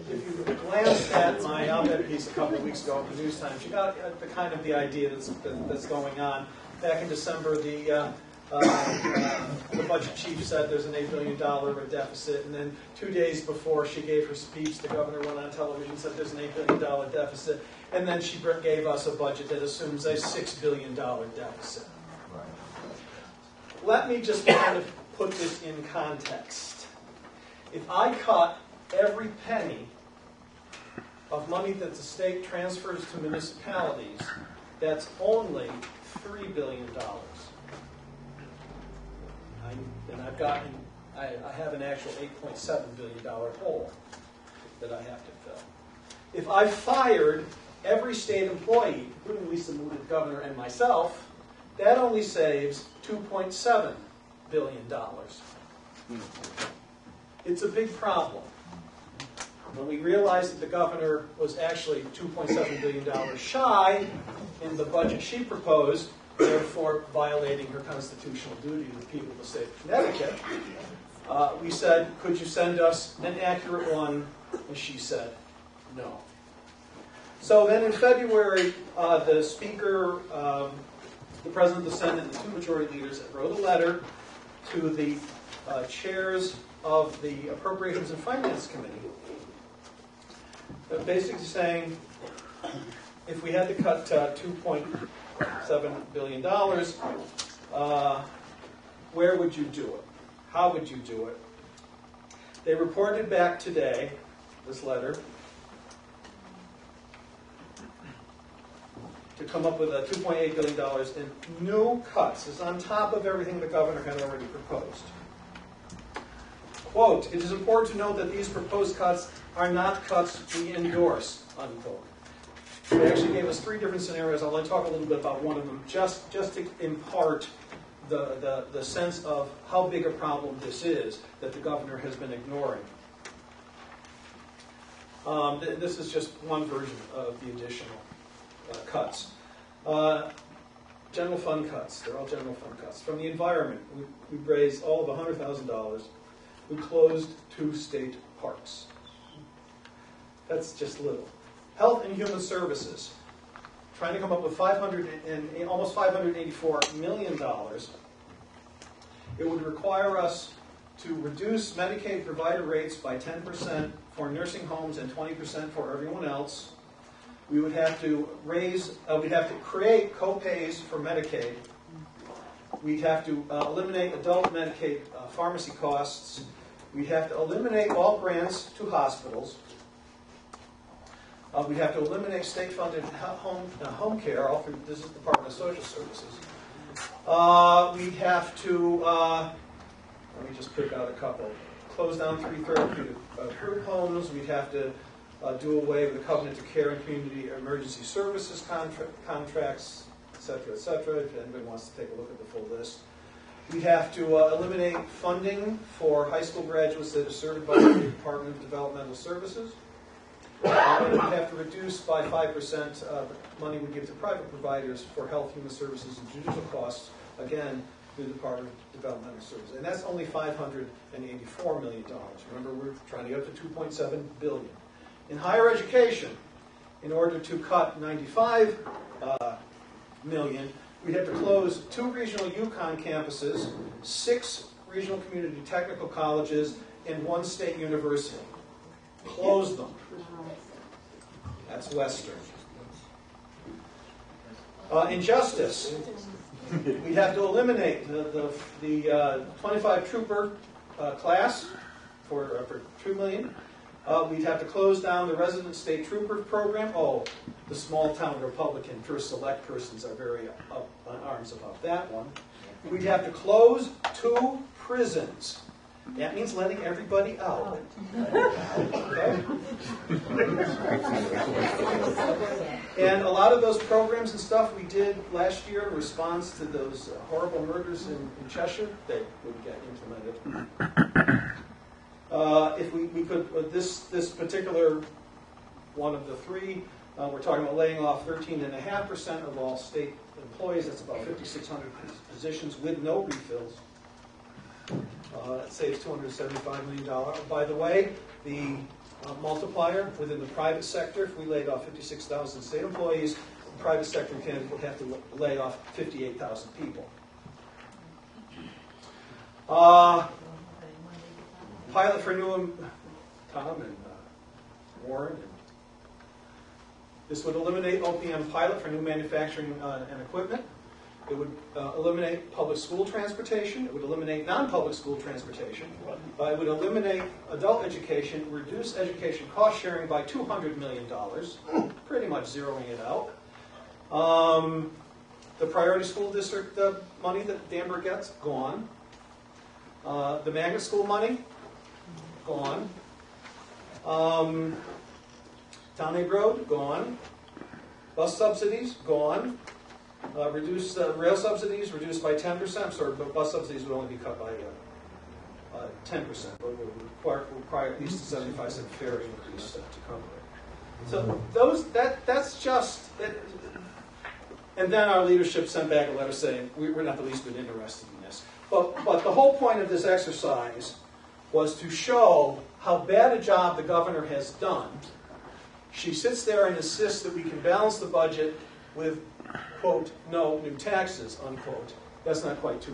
if you glanced at my op-ed piece a couple of weeks ago in the News Times, you got the kind of the idea that's going on. Back in December, the budget chief said there's an $8 billion deficit, and then 2 days before she gave her speech, the governor went on television and said there's an $8 billion deficit, and then she gave us a budget that assumes a $6 billion deficit. Let me just kind of put this in context. If I cut every penny of money that the state transfers to municipalities, that's only $3 billion. And I have an actual $8.7 billion hole that I have to fill. If I fired every state employee, including Lisa Moody, the governor, and myself, that only saves $2.7 billion. It's a big problem. When we realized that the governor was actually $2.7 billion shy in the budget she proposed, therefore violating her constitutional duty to the people of the state of Connecticut, we said, could you send us an accurate one? And she said, no. So then in February, the Speaker, the President of the Senate, and the two majority leaders wrote a letter to the chairs of the Appropriations and Finance Committee, basically saying, if we had to cut $2.7 billion, where would you do it? How would you do it? They reported back today, this letter, to come up with $2.8 billion in new cuts. This is on top of everything the governor had already proposed. Quote, it is important to note that these proposed cuts are not cuts we endorse, unquote. They actually gave us three different scenarios. I'll talk a little bit about one of them, just to impart the sense of how big a problem this is that the governor has been ignoring. This is just one version of the additional cuts. General fund cuts. They're all general fund cuts. From the environment, we raised all of $100,000. We closed 2 state parks. That's just little. Health and Human Services, trying to come up with almost $584 million. It would require us to reduce Medicaid provider rates by 10% for nursing homes and 20% for everyone else. We would have to create co-pays for Medicaid. We'd have to eliminate adult Medicaid pharmacy costs. We'd have to eliminate all grants to hospitals. We'd have to eliminate state-funded home care, all through this is the Department of Social Services. We'd have to, let me just pick out a couple, close down 3 therapeutic group homes. We'd have to do away with the Covenant of Care and Community Emergency Services contracts, et cetera, if anybody wants to take a look at the full list. We'd have to eliminate funding for high school graduates that are served by the Department of Developmental Services. And we'd have to reduce by 5% the money we give to private providers for health, human services, and judicial costs, again, through the Department of Developmental Services. And that's only $584 million. Remember, we're trying to get up to $2.7 billion. In higher education, in order to cut $95 million, we'd have to close 2 regional UConn campuses, 6 regional community technical colleges, and 1 state university. Close them. That's Western. In justice, we have to eliminate the 25 trooper class for $2 million. We'd have to close down the resident state trooper program. Oh, the small town Republican first select persons are very up on arms about that one. We'd have to close 2 prisons. That means letting everybody out. Okay? And a lot of those programs and stuff we did last year in response to those horrible murders in Cheshire, they would get implemented. If we could, this particular one of the 3, we're talking about laying off 13.5% of all state employees. That's about 5,600 positions with no refills. That saves $275 million. By the way, the multiplier within the private sector. If we laid off 56,000 state employees, the private sector would have to lay off 58,000 people. Pilot for new, Tom and Warren. This would eliminate OPM pilot for new manufacturing and equipment. It would eliminate public school transportation. It would eliminate non-public school transportation. It would eliminate adult education, reduce education cost sharing by $200 million, pretty much zeroing it out. The priority school district money that Danbury gets, gone. The magnet school money, gone. Town Aid Road, gone. Bus subsidies, gone. Reduced rail subsidies, reduced by 10%. Sorry, but bus subsidies would only be cut by 10%, but would require at least a 75-cent fare increase to cover it. So that's just. And then our leadership sent back a letter saying we're not the least bit interested in this. But the whole point of this exercise was to show how bad a job the governor has done. She sits there and insists that we can balance the budget with, quote, no new taxes, unquote. That's not quite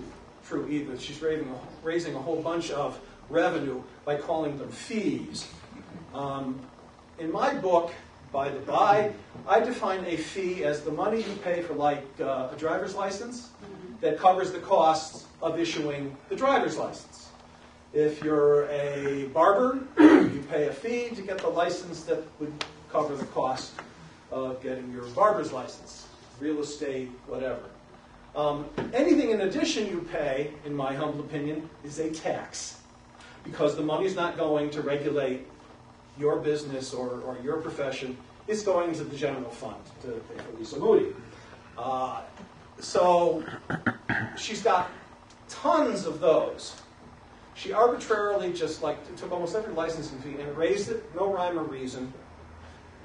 true either. She's raising a whole bunch of revenue by calling them fees. In my book, by the by, I define a fee as the money you pay for, like, a driver's license that covers the costs of issuing the driver's license. If you're a barber, you pay a fee to get the license that would cover the cost of getting your barber's license, real estate, whatever. Anything in addition you pay, in my humble opinion, is a tax, because the money's not going to regulate your business or your profession. It's going into the general fund to pay for Lisa Moody. So she's got tons of those. She arbitrarily just took almost every licensing fee and raised it, no rhyme or reason.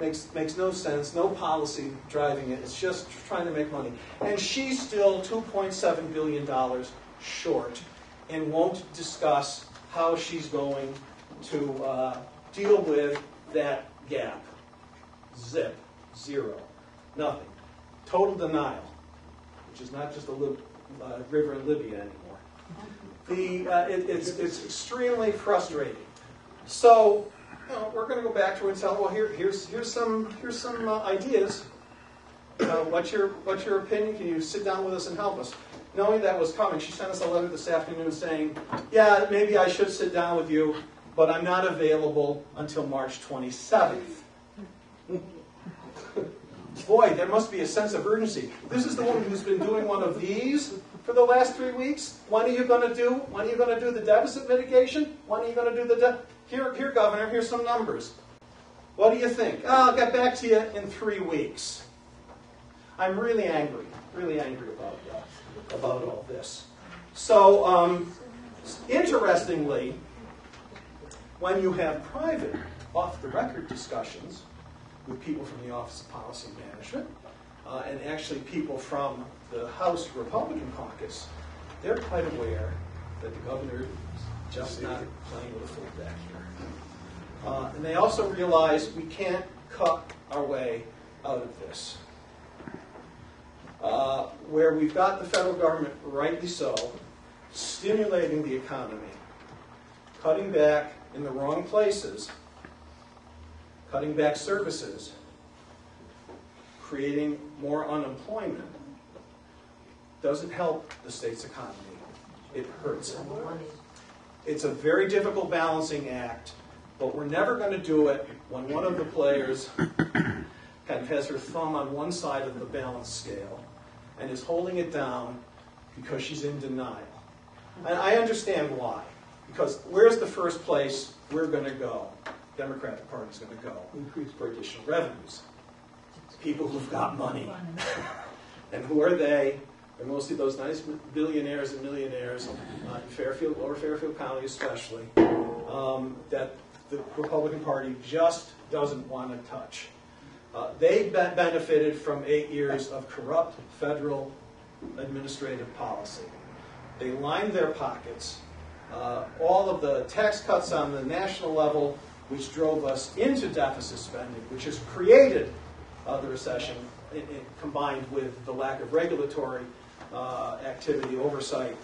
Makes no sense, no policy driving it. It's just trying to make money. And she's still $2.7 billion short and won't discuss how she's going to deal with that gap. Zip. Zero. Nothing. Total denial, which is not just a river in Libya anymore. It's extremely frustrating. So, we're going to go back to her and tell her, well, here's some ideas. What's your opinion? Can you sit down with us and help us? Knowing that was coming, she sent us a letter this afternoon saying, yeah, maybe I should sit down with you, but I'm not available until March 27th. Boy, there must be a sense of urgency. This is the woman who's been doing one of these for the last 3 weeks. When are you going to do? When are you going to do the deficit mitigation? When are you going to do the Here, Governor, here's some numbers. What do you think? I'll get back to you in 3 weeks. I'm really angry about all this. So, interestingly, when you have private, off-the-record discussions with people from the Office of Policy Management, and actually people from the House Republican caucus, they're quite aware that the governor is just not playing with a full deck here. And they also realize we can't cut our way out of this. Where we've got the federal government, rightly so, stimulating the economy, cutting back in the wrong places, cutting back services, creating more unemployment, doesn't help the state's economy. It hurts it. It's a very difficult balancing act, but we're never going to do it when one of the players kind of has her thumb on one side of the balance scale and is holding it down because she's in denial. And I understand why. Because where's the first place we're going to go? The Democratic Party's going to go for additional revenues. People who've got money. And who are they? They're mostly those nice billionaires and millionaires in Fairfield, Lower Fairfield County especially, that the Republican Party just doesn't want to touch. They benefited from 8 years of corrupt federal administrative policy. They lined their pockets. All of the tax cuts on the national level which drove us into deficit spending, which has created the recession, combined with the lack of regulatory activity, oversight.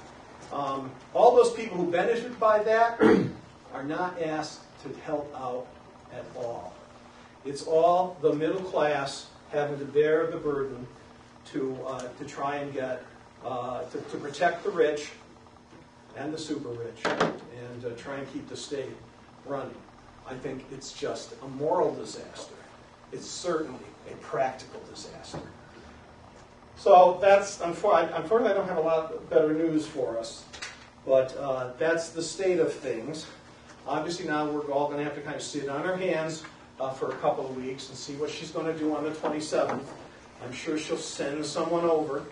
All those people who benefited by that are not asked to help out at all. It's all the middle class having to bear the burden to try and get, to protect the rich and the super rich and try and keep the state running. I think it's just a moral disaster. It's certainly a practical disaster. So that's, unfortunately, I don't have a lot better news for us, but that's the state of things. Obviously now we're all going to have to kind of sit on our hands for a couple of weeks and see what she's going to do on the 27th. I'm sure she'll send someone over,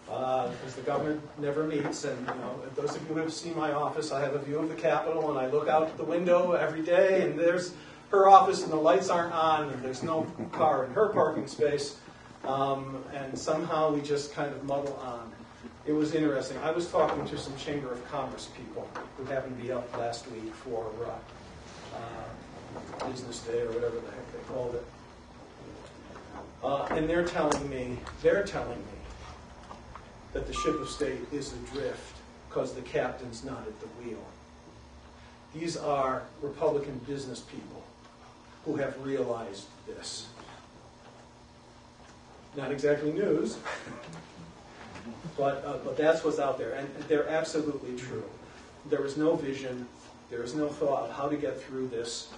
because the governor never meets. And those of you who have seen my office, I have a view of the Capitol, and I look out the window every day, and there's her office, and the lights aren't on, and there's no car in her parking space, and somehow we just kind of muddle on. It was interesting. I was talking to some Chamber of Commerce people who happened to be up last week for Business Day or whatever the heck they called it. And they're telling me that the ship of state is adrift because the captain's not at the wheel. These are Republican business people who have realized this. Not exactly news, but that's what's out there. And they're absolutely true. There is no vision. There is no thought of how to get through this.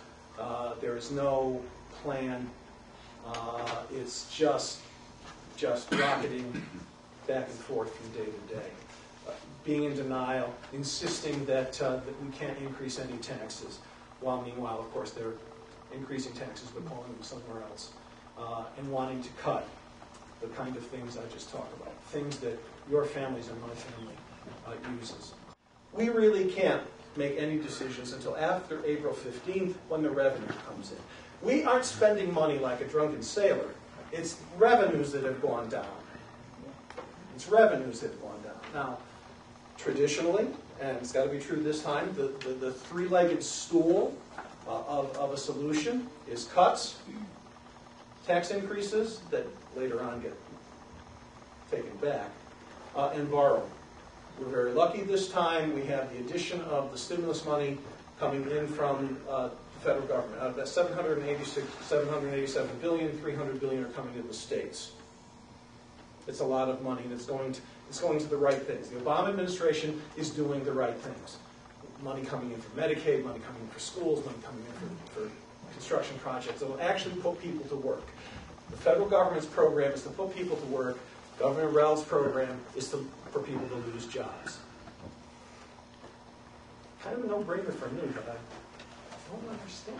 There is no plan. It's just rocketing back and forth from day to day. Being in denial, insisting that we can't increase any taxes, while meanwhile, of course, they're increasing taxes but pulling them somewhere else, and wanting to cut the kind of things I just talked about, things that your families and my family uses. We really can't make any decisions until after April 15th when the revenue comes in. We aren't spending money like a drunken sailor. It's revenues that have gone down. It's revenues that have gone down. Now, traditionally, and it's got to be true this time, the three-legged stool of a solution is cuts, tax increases that later on get taken back, and borrowing. We're very lucky this time. We have the addition of the stimulus money coming in from the federal government. That 787 billion, 300 billion are coming in the states. It's a lot of money, and it's going to the right things. The Obama administration is doing the right things. Money coming in for Medicaid, money coming in for schools, money coming in for construction projects that will actually put people to work. The federal government's program is to put people to work. Governor Rell's program is for people to lose jobs. Kind of a no-brainer for me, but I don't understand.